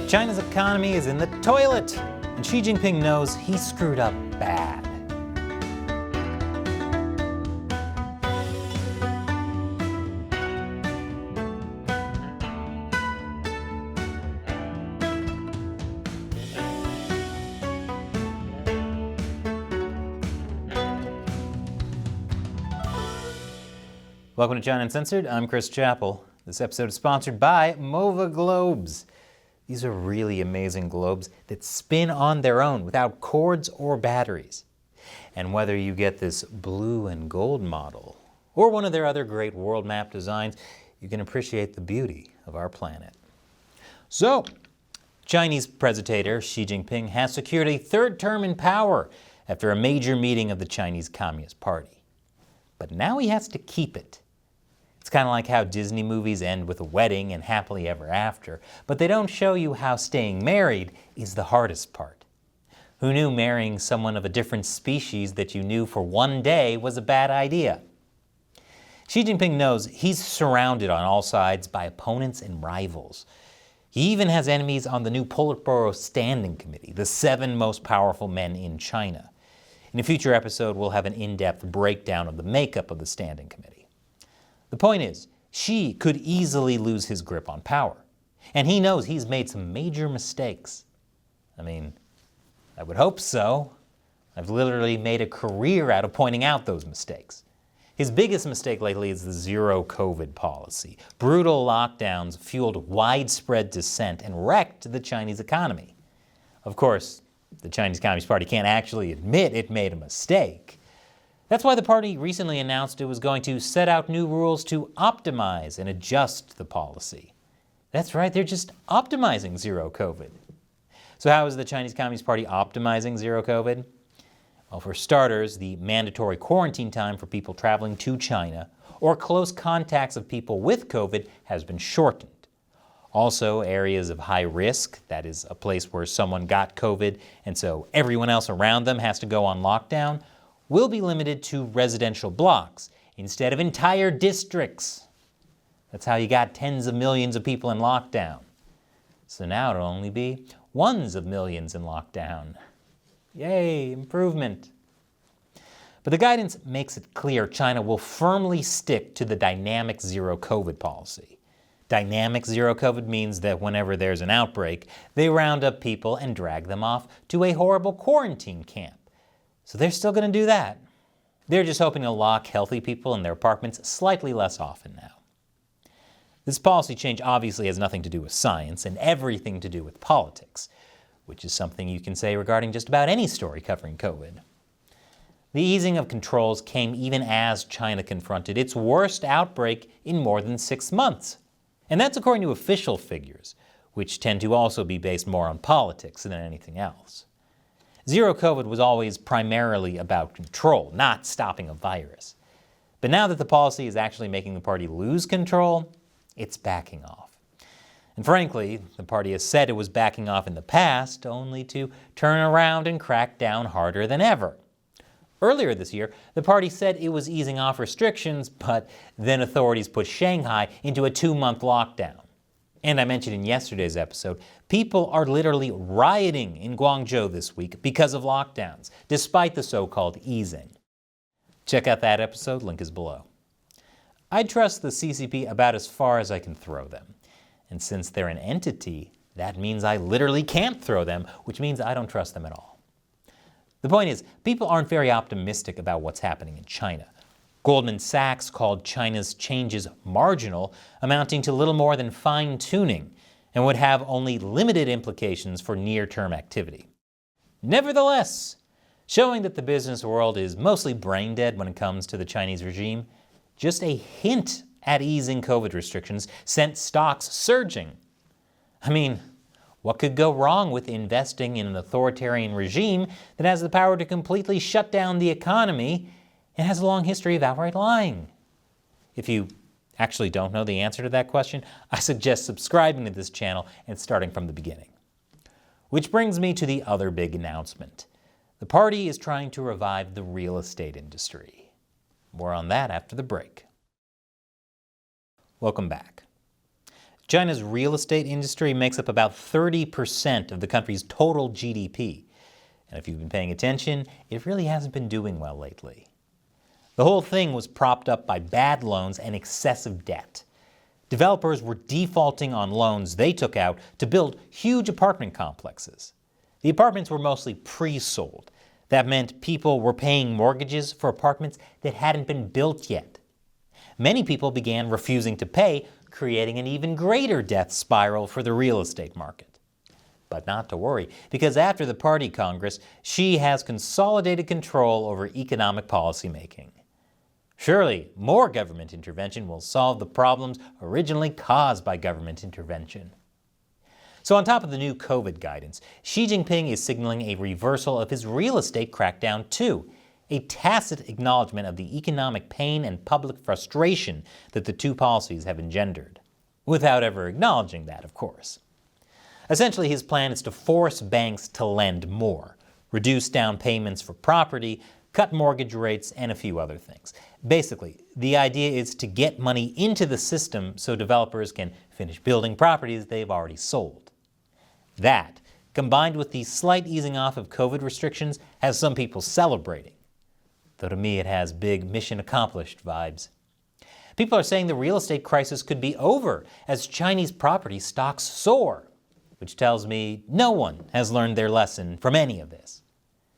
China's economy is in the toilet, and Xi Jinping knows he screwed up bad. Welcome to China Uncensored. I'm Chris Chappell. This episode is sponsored by MOVA globes. These are really amazing globes that spin on their own without cords or batteries. And whether you get this blue and gold model or one of their other great world map designs, you can appreciate the beauty of our planet. So, Chinese President Xi Jinping has secured a third term in power after a major meeting of the Chinese Communist Party. But now he has to keep it. It's kind of like how Disney movies end with a wedding and happily ever after, but they don't show you how staying married is the hardest part. Who knew marrying someone of a different species that you knew for one day was a bad idea? Xi Jinping knows he's surrounded on all sides by opponents and rivals. He even has enemies on the new Politburo Standing Committee, the 7 most powerful men in China. In a future episode, we'll have an in-depth breakdown of the makeup of the Standing Committee. The point is, Xi could easily lose his grip on power. And he knows he's made some major mistakes. I mean, I would hope so. I've literally made a career out of pointing out those mistakes. His biggest mistake lately is the zero COVID policy. Brutal lockdowns fueled widespread dissent and wrecked the Chinese economy. Of course, the Chinese Communist Party can't actually admit it made a mistake. That's why the party recently announced it was going to set out new rules to optimize and adjust the policy. That's right, they're just optimizing zero COVID. So how is the Chinese Communist Party optimizing zero COVID? Well, for starters, the mandatory quarantine time for people traveling to China or close contacts of people with COVID has been shortened. Also, areas of high risk, that is a place where someone got COVID and so everyone else around them has to go on lockdown, will be limited to residential blocks instead of entire districts. That's how you got tens of millions of people in lockdown. So now it'll only be ones of millions in lockdown. Yay, improvement. But the guidance makes it clear China will firmly stick to the dynamic zero COVID policy. Dynamic zero COVID means that whenever there's an outbreak, they round up people and drag them off to a horrible quarantine camp. So they're still going to do that. They're just hoping to lock healthy people in their apartments slightly less often now. This policy change obviously has nothing to do with science and everything to do with politics, which is something you can say regarding just about any story covering COVID. The easing of controls came even as China confronted its worst outbreak in more than 6 months. And that's according to official figures, which tend to also be based more on politics than anything else. Zero COVID was always primarily about control, not stopping a virus. But now that the policy is actually making the party lose control, it's backing off. And frankly, the party has said it was backing off in the past, only to turn around and crack down harder than ever. Earlier this year, the party said it was easing off restrictions, but then authorities put Shanghai into a 2-month lockdown. And I mentioned in yesterday's episode, people are literally rioting in Guangzhou this week because of lockdowns, despite the so-called easing. Check out that episode, link is below. I trust the CCP about as far as I can throw them. And since they're an entity, that means I literally can't throw them, which means I don't trust them at all. The point is, people aren't very optimistic about what's happening in China. Goldman Sachs called China's changes marginal, amounting to little more than fine-tuning, and would have only limited implications for near-term activity. Nevertheless, showing that the business world is mostly brain-dead when it comes to the Chinese regime, just a hint at easing COVID restrictions sent stocks surging. I mean, what could go wrong with investing in an authoritarian regime that has the power to completely shut down the economy and has a long history of outright lying? If you actually don't know the answer to that question, I suggest subscribing to this channel and starting from the beginning. Which brings me to the other big announcement. The party is trying to revive the real estate industry. More on that after the break. Welcome back. China's real estate industry makes up about 30% of the country's total GDP. And if you've been paying attention, it really hasn't been doing well lately. The whole thing was propped up by bad loans and excessive debt. Developers were defaulting on loans they took out to build huge apartment complexes. The apartments were mostly pre-sold. That meant people were paying mortgages for apartments that hadn't been built yet. Many people began refusing to pay, creating an even greater death spiral for the real estate market. But not to worry, because after the Party Congress, Xi has consolidated control over economic policy making. Surely, more government intervention will solve the problems originally caused by government intervention. So on top of the new COVID guidance, Xi Jinping is signaling a reversal of his real estate crackdown too, a tacit acknowledgement of the economic pain and public frustration that the two policies have engendered, without ever acknowledging that, of course. Essentially, his plan is to force banks to lend more, reduce down payments for property, cut mortgage rates, and a few other things. Basically, the idea is to get money into the system so developers can finish building properties they've already sold. That, combined with the slight easing off of COVID restrictions, has some people celebrating. Though to me it has big mission accomplished vibes. People are saying the real estate crisis could be over as Chinese property stocks soar, which tells me no one has learned their lesson from any of this.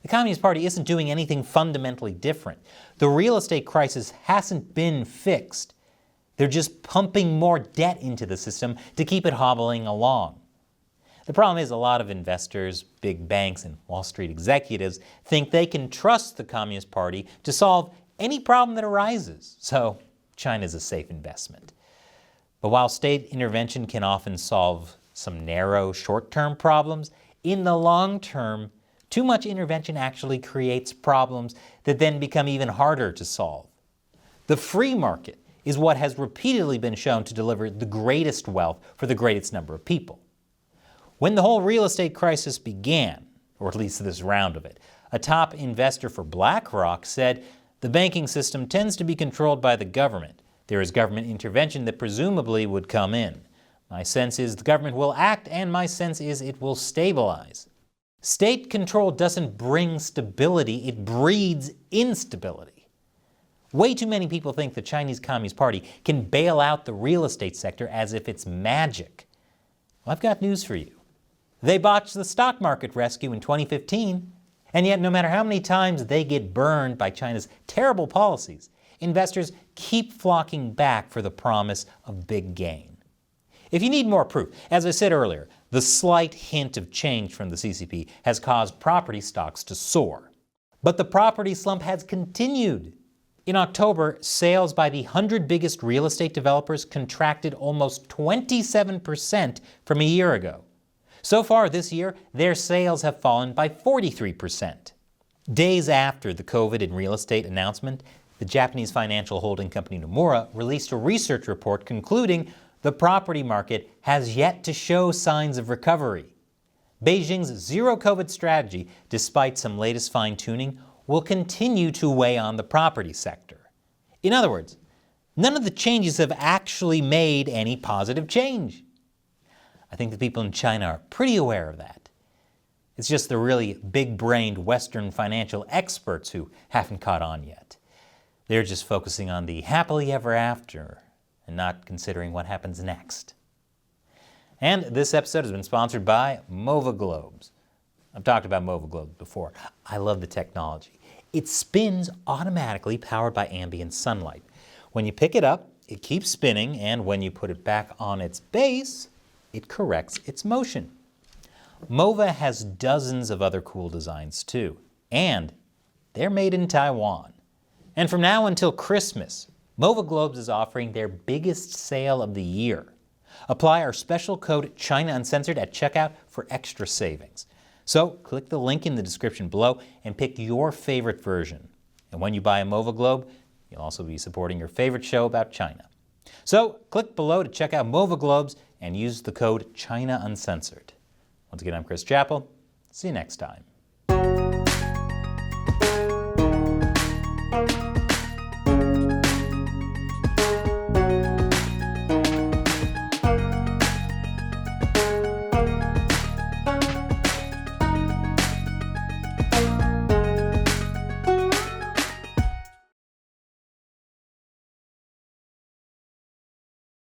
The Communist Party isn't doing anything fundamentally different. The real estate crisis hasn't been fixed. They're just pumping more debt into the system to keep it hobbling along. The problem is a lot of investors, big banks, and Wall Street executives think they can trust the Communist Party to solve any problem that arises, so China's a safe investment. But while state intervention can often solve some narrow, short-term problems, in the long term, too much intervention actually creates problems that then become even harder to solve. The free market is what has repeatedly been shown to deliver the greatest wealth for the greatest number of people. When the whole real estate crisis began, or at least this round of it, a top investor for BlackRock said, "The banking system tends to be controlled by the government. There is government intervention that presumably would come in. My sense is the government will act, and my sense is it will stabilize." State control doesn't bring stability, it breeds instability. Way too many people think the Chinese Communist Party can bail out the real estate sector as if it's magic. Well, I've got news for you. They botched the stock market rescue in 2015, and yet no matter how many times they get burned by China's terrible policies, investors keep flocking back for the promise of big gain. If you need more proof, as I said earlier, the slight hint of change from the CCP has caused property stocks to soar. But the property slump has continued. In October, sales by the 100 biggest real estate developers contracted almost 27% from a year ago. So far this year, their sales have fallen by 43%. Days after the COVID and real estate announcement, the Japanese financial holding company Nomura released a research report concluding the property market has yet to show signs of recovery. Beijing's zero-COVID strategy, despite some latest fine-tuning, will continue to weigh on the property sector. In other words, none of the changes have actually made any positive change. I think the people in China are pretty aware of that. It's just the really big-brained Western financial experts who haven't caught on yet. They're just focusing on the happily ever after and not considering what happens next. And this episode has been sponsored by Mova Globes. I've talked about Mova Globes before. I love the technology. It spins automatically, powered by ambient sunlight. When you pick it up, it keeps spinning, and when you put it back on its base, it corrects its motion. Mova has dozens of other cool designs too, and they're made in Taiwan. And from now until Christmas, Mova Globes is offering their biggest sale of the year. Apply our special code China Uncensored at checkout for extra savings. So click the link in the description below and pick your favorite version. And when you buy a Mova Globe, you'll also be supporting your favorite show about China. So click below to check out Mova Globes and use the code China Uncensored. Once again, I'm Chris Chappell. See you next time.